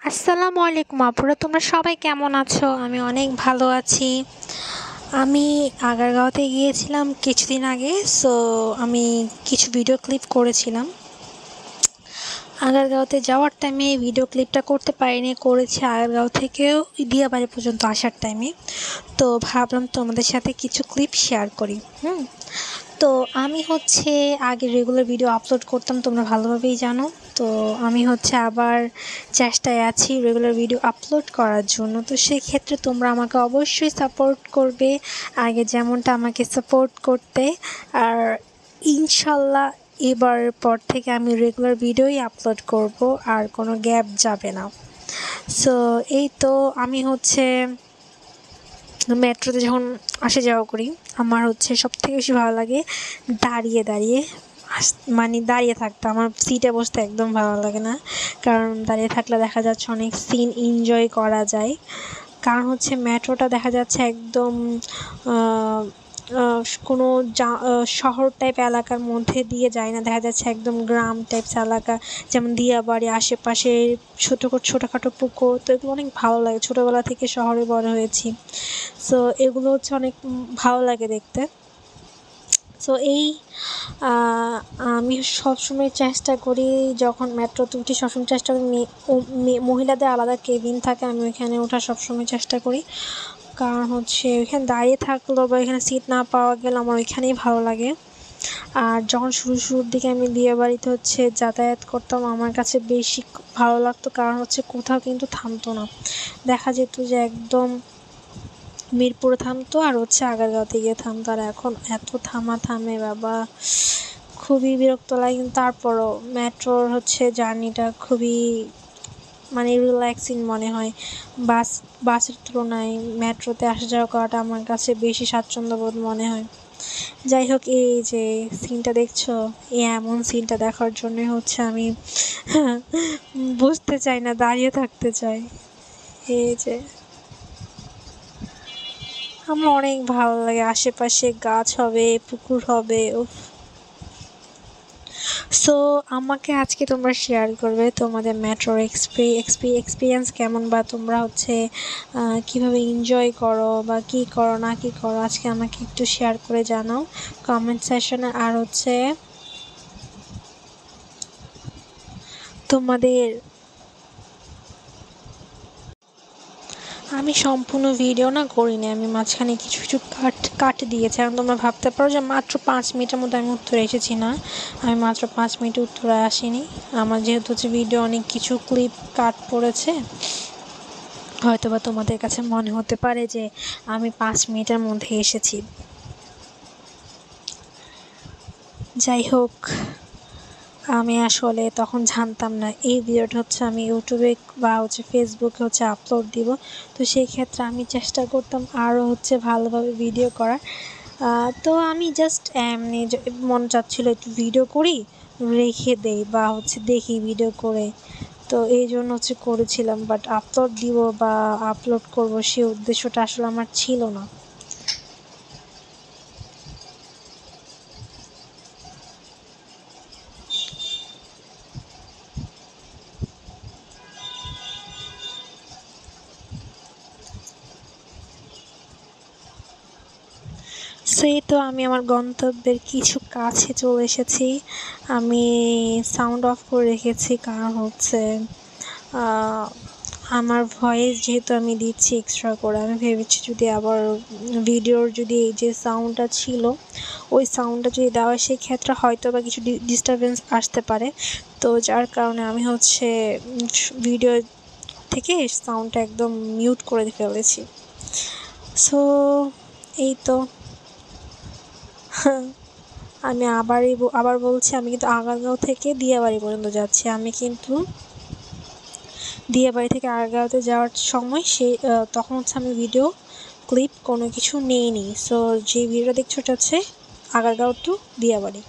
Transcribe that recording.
আসসালামু আলাইকুম আপুরা, তোমরা সবাই কেমন আছো? আমি অনেক ভালো আছি। আমি আগারগাঁওতে গিয়েছিলাম কিছুদিন আগে। আমি কিছু ভিডিও ক্লিপ করেছিলাম। আগারগাঁওতে যাওয়ার টাইমে ভিডিও ক্লিপটা করতে পারিনি, করেছি আগারগাঁও থেকেও দিয়াবাড়ি পর্যন্ত আসার টাইমে। তো ভাবলাম তোমাদের সাথে কিছু ক্লিপ শেয়ার করি। তো আমি আগে রেগুলার ভিডিও আপলোড করতাম, তোমরা ভালোভাবেই জানো। তো আমি আবার চেষ্টায় আছি রেগুলার ভিডিও আপলোড করার জন্য। তো সেক্ষেত্রে তোমরা আমাকে অবশ্যই সাপোর্ট করবে, আগে যেমনটা আমাকে সাপোর্ট করতে। আর ইনশাল্লাহ এবারের পর থেকে আমি রেগুলার ভিডিওই আপলোড করব, আর কোনো গ্যাপ যাবে না। সো এই তো আমি মেট্রোতে যখন আসা যাওয়া করি, আমার সবথেকে বেশি ভালো লাগে দাঁড়িয়ে দাঁড়িয়ে দাঁড়িয়ে থাকতে। আমার সিটে বসতে একদম ভালো লাগে না, কারণ দাঁড়িয়ে থাকলে দেখা যাচ্ছে অনেক সিন এনজয় করা যায়। কারণ মেট্রোটা দেখা যাচ্ছে একদম কোনো শহর টাইপ এলাকার মধ্যে দিয়ে যায় না, দেখা যাচ্ছে একদম গ্রাম টাইপস এলাকা, যেমন দিয়াবাড়ি আশেপাশে ছোটোখাটো পুকুর। তো এগুলো অনেক ভালো লাগে, ছোটোবেলা থেকে শহরে বড় হয়েছি। সো এগুলো অনেক ভালো লাগে দেখতে। সো আমি সবসময় চেষ্টা করি, যখন মেট্রোতে উঠি সবসময় চেষ্টা করি মহিলাদের আলাদা কেবিন থাকে, আমি ওইখানে ওঠার সবসময় চেষ্টা করি। কারণ ওইখানে দাঁড়িয়ে থাকলেও বা এখানে সিট না পাওয়া গেলে আমার ওইখানেই ভালো লাগে। আর যখন শুরুর দিকে আমি বিয়েবাড়িতে যাতায়াত করতাম, আমার কাছে বেশি ভালো লাগতো, কারণ কোথাও কিন্তু থামতো না। দেখা যেত যে একদম মিরপুরে থামতো আর আগারগাঁওতে গিয়ে থামতো। আর এখন এত থামে বাবা, খুবই বিরক্ত লাগে। কিন্তু তারপরও মেট্রোর জার্নিটা খুবই রিল্যাক্সিং মনে হয়। বাসের তুলনায় মেট্রোতে আসা যাওয়া করাটা আমার কাছে বেশি স্বাচ্ছন্দ্যবোধ মনে হয়। যাই হোক, এই যে সিনটা দেখছো, এমন সিনটা দেখার জন্যই আমি বুঝতে চাই না, দাঁড়িয়ে থাকতে চাই। এই যে আমার অনেক ভালো লাগে, আশেপাশে গাছ হবে, পুকুর হবে। সো আমাকে আজকে তোমরা শেয়ার করবে তোমাদের মেট্রোর এক্সপিরিয়েন্স কেমন, বা তোমরা কীভাবে এনজয় করো বা কী করো না কী করো, আজকে আমাকে একটু শেয়ার করে জানাও কমেন্ট সেকশনে। আর তোমাদের আমি সম্পূর্ণ ভিডিও করিনি, আমি মাঝখানে কিছু কিছু কাট দিয়েছি। এখন তোমরা ভাবতে পারো যে মাত্র 5 মিনিটের মধ্যে আমি উত্তরে এসেছি। না, আমি মাত্র 5 মিনিটে উত্তরে আসিনি। আমার যেহেতু ভিডিও অনেক কিছু ক্লিপ কাট পড়েছে, হয়তোবা তোমাদের কাছে মনে হতে পারে যে আমি 5 মিনিটের মধ্যে এসেছি। যাই হোক, আমি আসলে তখন জানতাম না এই ভিডিওটা আমি ইউটিউবে বা ফেসবুকে আপলোড দিব। তো সেই ক্ষেত্রে আমি চেষ্টা করতাম আরও ভালোভাবে ভিডিও করার। তো আমি জাস্ট এমনি মন চাচ্ছিল একটু ভিডিও করি, রেখে দেই বা দেখি ভিডিও করে। তো এই জন্য করেছিলাম, বাট আপলোড দিব বা আপলোড করব সেই উদ্দেশ্যটা আসলে আমার ছিল না। সেই তো আমি আমার গন্তব্যের কিছু কাছে চলে এসেছি। আমি সাউন্ড অফ করে রেখেছি, কারণ আমার ভয়েস যেহেতু আমি দিচ্ছি এক্সট্রা করে, আমি ভেবেছি যদি আবার ভিডিওর যদি এই যে সাউন্ডটা ছিল ওই সাউন্ডটা যদি দেওয়া হয়, সেক্ষেত্রে হয়তো বা কিছু ডিস্টারবেন্স আসতে পারে। তো যার কারণে আমি ভিডিও থেকে সাউন্ডটা একদম মিউট করে ফেলেছি। সো এই তো আমি আবার বলছি, আমি কিন্তু আগারগাঁও থেকে দিয়াবাড়ি পর্যন্ত যাচ্ছি। আমি কিন্তু দিয়াবাড়ি থেকে আগারগাঁওতে যাওয়ার সময় তখন আমি ভিডিও ক্লিপ কোনো কিছু নিইনি। সো যে ভিডিওটা দেখছো ওটা আগারগাঁও টু দিয়াবাড়ি।